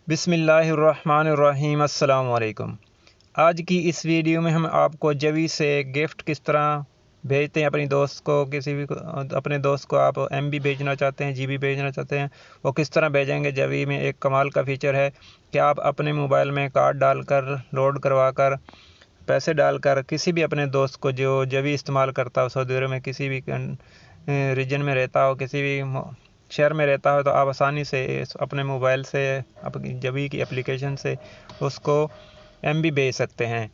बिस्मिल्लाहिर्रहमानिर्रहीम अस्सलाम वालेकुम। आज की इस वीडियो में हम आपको जवी से गिफ्ट किस तरह भेजते हैं अपनी दोस्त को। अपने दोस्त को आप MB भेजना चाहते हैं, GB भेजना चाहते हैं, वो किस तरह भेजेंगे। जवी में एक कमाल का फीचर है कि आप अपने मोबाइल में कार्ड डालकर, लोड करवा कर, पैसे डालकर किसी भी अपने दोस्त को जो जवी इस्तेमाल करता हो, सऊदी अरब में किसी भी रीजन में रहता हो, किसी भी शहर में रहता हो, तो आप आसानी से अपने मोबाइल से, अपनी जवी की एप्लीकेशन से उसको MB भेज सकते हैं।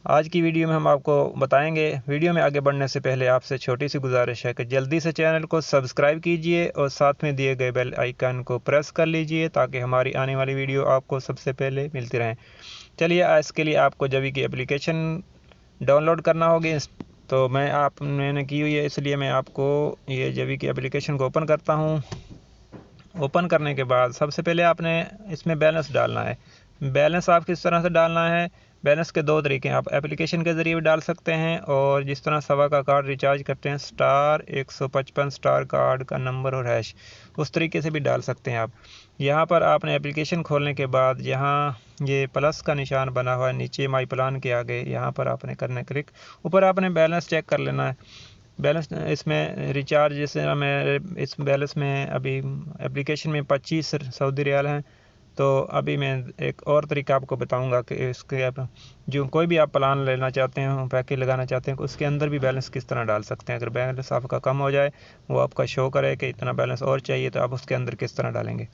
आज की वीडियो में हम आपको बताएंगे। वीडियो में आगे बढ़ने से पहले आपसे छोटी सी गुजारिश है कि जल्दी से चैनल को सब्सक्राइब कीजिए और साथ में दिए गए बेल आइकन को प्रेस कर लीजिए ताकि हमारी आने वाली वीडियो आपको सबसे पहले मिलती रहें। चलिए, इसके लिए आपको जवी की एप्लीकेशन डाउनलोड करना होगी। तो मैंने की हुई है, इसलिए मैं आपको ये जवी की एप्लीकेशन को ओपन करता हूँ। ओपन करने के बाद सबसे पहले आपने इसमें बैलेंस डालना है। बैलेंस आप किस तरह से डालना है, बैलेंस के दो तरीके हैं। आप एप्लीकेशन के ज़रिए भी डाल सकते हैं और जिस तरह सवा का कार्ड रिचार्ज करते हैं, *155 कार्ड का नंबर और हैश, उस तरीके से भी डाल सकते हैं आप। यहाँ पर आपने एप्लीकेशन खोलने के बाद यहाँ ये प्लस का निशान बना हुआ है नीचे माई प्लान के आगे, यहाँ पर आपने करना है क्लिक। ऊपर आपने बैलेंस चेक कर लेना है। बैलेंस इसमें रिचार्ज, जैसे मैं इस बैलेंस में अभी एप्लीकेशन में 25 सऊदी रियाल हैं। तो अभी मैं एक और तरीका आपको बताऊंगा कि इसके आप जो कोई भी आप प्लान लेना चाहते हैं, पैकेज लगाना चाहते हैं, उसके अंदर भी बैलेंस किस तरह डाल सकते हैं। अगर बैलेंस आपका कम हो जाए, वो आपका शो करे कि इतना बैलेंस और चाहिए, तो आप उसके अंदर किस तरह डालेंगे।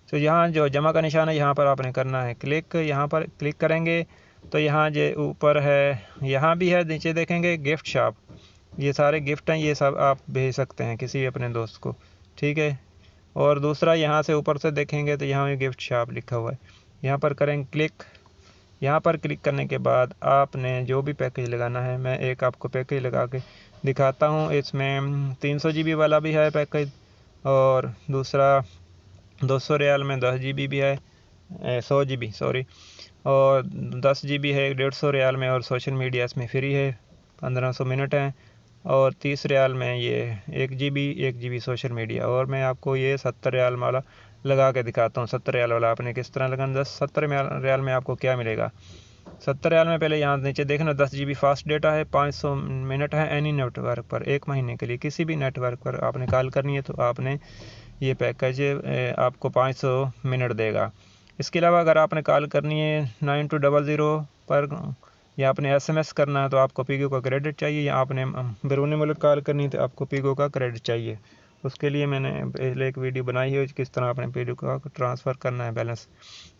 तो यहाँ जो जमा का निशान है, यहाँ पर आपने करना है क्लिक। यहाँ पर क्लिक करेंगे तो यहाँ जो ऊपर है, यहाँ भी है, नीचे देखेंगे गिफ्ट शॉप, ये सारे गिफ्ट हैं, ये सब आप भेज सकते हैं किसी भी अपने दोस्त को, ठीक है। और दूसरा यहाँ से ऊपर से देखेंगे तो यहाँ भी गिफ्ट शॉप लिखा हुआ है, यहाँ पर करेंगे क्लिक। यहाँ पर क्लिक करने के बाद आपने जो भी पैकेज लगाना है, मैं एक आपको पैकेज लगा के दिखाता हूँ। इसमें 300 GB वाला भी है पैकेज, और दूसरा 200 रियाल में 10 GB भी है, 100 GB सॉरी, और 10 GB है 150 रियाल में, और सोशल मीडिया इसमें फ्री है, 1500 मिनट हैं, और 30 रियाल में ये 1 GB सोशल मीडिया। और मैं आपको ये 70 रियाल वाला लगा के दिखाता हूँ। 70 रियाल वाला आपने किस तरह लगाना। 70 रियाल में आपको क्या मिलेगा। 70 रियाल में पहले यहाँ नीचे देखना 10 GB फास्ट डेटा है, 500 मिनट है एनी नेटवर्क पर, 1 महीने के लिए किसी भी नेटवर्क पर आपने कॉल करनी है तो आपने ये पैकेज आपको 500 मिनट देगा। इसके अलावा अगर आपने कॉल करनी है 9200 पर, या आपने SMS करना है तो आपको पीगो का क्रेडिट चाहिए, या आपने बैरून मुल्क कॉल करनी है तो आपको पीगो का क्रेडिट चाहिए। उसके लिए मैंने पहले एक वीडियो बनाई है किस तरह आपने पीगो का ट्रांसफ़र करना है बैलेंस।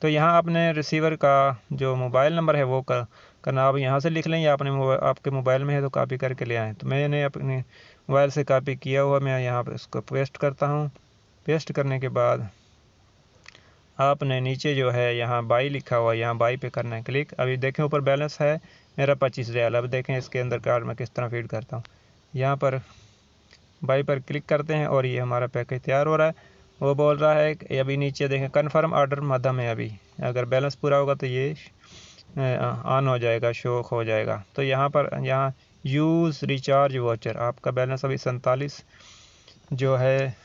तो यहाँ आपने रिसीवर का जो मोबाइल नंबर है वो करना, आप यहाँ से लिख लें, या अपने आपके मोबाइल में है तो कॉपी करके ले आएँ। तो मैंने अपने मोबाइल से कॉपी किया हुआ, मैं यहाँ पर इसको पेस्ट करता हूँ। पेस्ट करने के बाद आपने नीचे जो है यहाँ बाई लिखा हुआ है, यहाँ बाई पे करना है क्लिक। अभी देखें ऊपर बैलेंस है मेरा 25 रियाल। अब देखें इसके अंदर कार्ड में किस तरह फीड करता हूँ। यहाँ पर बाई पर क्लिक करते हैं और ये हमारा पैकेज तैयार हो रहा है। वो बोल रहा है कि अभी नीचे देखें कन्फर्म ऑर्डर मध्यम है, अभी अगर बैलेंस पूरा होगा तो ये ऑन हो जाएगा, शो हो जाएगा। तो यहाँ पर यूज़ रिचार्ज वाउचर, आपका बैलेंस अभी 47 जो है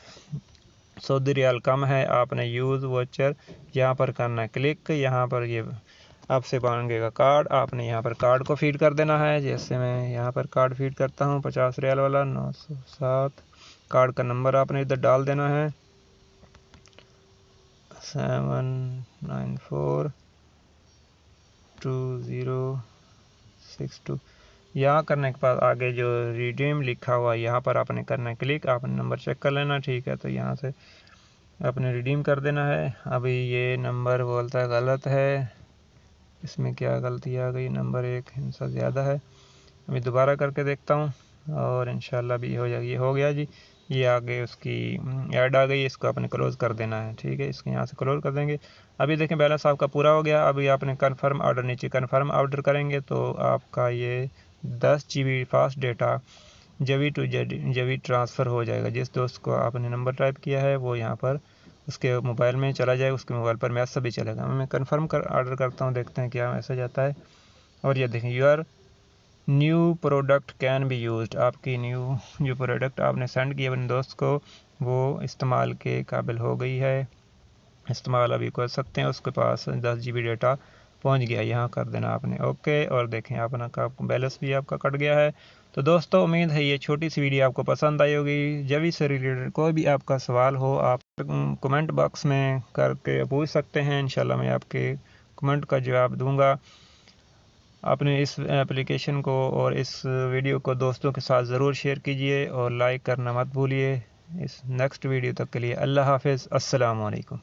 सऊदी रियाल कम है, आपने यूज़ वाउचर यहाँ पर करना है क्लिक। यहाँ पर ये आपसे मांगेगा कार्ड, आपने यहाँ पर कार्ड को फीड कर देना है। जैसे मैं यहाँ पर कार्ड फीड करता हूँ 50 रियाल वाला 907, कार्ड का नंबर आपने इधर डाल देना है 7942062। यहाँ करने के बाद आगे जो रिडीम लिखा हुआ है यहाँ पर आपने करना है क्लिक। आपने नंबर चेक कर लेना, ठीक है, तो यहाँ से आपने रिडीम कर देना है। अभी ये नंबर बोलता है गलत है, इसमें क्या गलती आ गई, नंबर एक हिस्सा ज़्यादा है। अभी दोबारा करके देखता हूँ और इंशाल्लाह भी हो जाएगी। ये हो गया जी, ये आगे उसकी ऐड आ गई, इसको आपने क्लोज़ कर देना है, ठीक है, इसको यहाँ से क्लोज़ कर देंगे। अभी देखें बैलेंस आपका पूरा हो गया। अभी आपने कन्फर्म ऑर्डर, नीचे कन्फर्म ऑर्डर करेंगे तो आपका ये 10 GB फास्ट डेटा जवी ट्रांसफ़र हो जाएगा। जिस दोस्त को आपने नंबर टाइप किया है वो यहाँ पर उसके मोबाइल में चला जाएगा, उसके मोबाइल पर मैसेज भी चलेगा। मैं कन्फर्म ऑर्डर करता हूँ, देखते हैं क्या मैसेज आता है। और ये देखें your new product can be used, आपकी जो प्रोडक्ट आपने सेंड किया अपने दोस्त को वो इस्तेमाल के काबिल हो गई है। इस्तेमाल अभी कर सकते हैं। उसके पास 10 GB डेटा पहुंच गया, यहाँ कर देना आपने ओके। और देखें अपना का बैलेंस भी आपका कट गया है। तो दोस्तों उम्मीद है ये छोटी सी वीडियो आपको पसंद आई होगी। जवी से रिलेटेड कोई भी आपका सवाल हो आप कमेंट बॉक्स में करके पूछ सकते हैं, इंशाल्लाह मैं आपके कमेंट का जवाब दूंगा। आपने इस एप्लीकेशन को और इस वीडियो को दोस्तों के साथ ज़रूर शेयर कीजिए और लाइक करना मत भूलिए। इस नेक्स्ट वीडियो तक के लिए अल्लाह हाफ़िज़, अस्सलाम वालेकुम।